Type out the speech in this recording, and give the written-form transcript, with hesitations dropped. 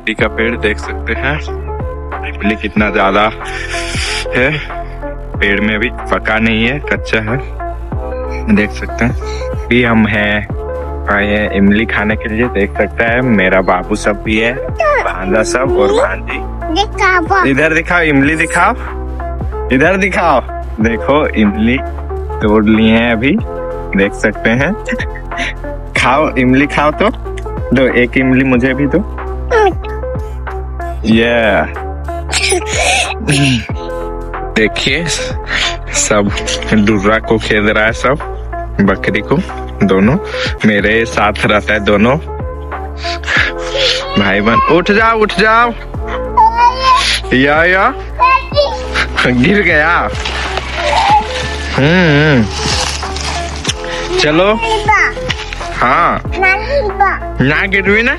इमली का पेड़ देख सकते हैं। इमली कितना ज्यादा है, पेड़ में भी पका नहीं है, कच्चा है, देख सकते हैं। भी हम हैं आए हैं इमली खाने के लिए, देख सकता है। मेरा बाबू सब भी है, भांजा सब और भांजी। इधर दिखाओ, इमली दिखाओ, इधर दिखाओ। देखो इमली तोड़ लिए हैं अभी, देख सकते हैं। खाओ इमली, खाओ तो दो, एक इमली मुझे भी दो। ये देखिए सब डुर्रा को खेद रहा है, सब बकरी को, दोनों मेरे साथ रहता है, दोनों भाई बहन। उठ जाओ उठ जाओ, या गिर गया। चलो हाँ ना गिरवी ना।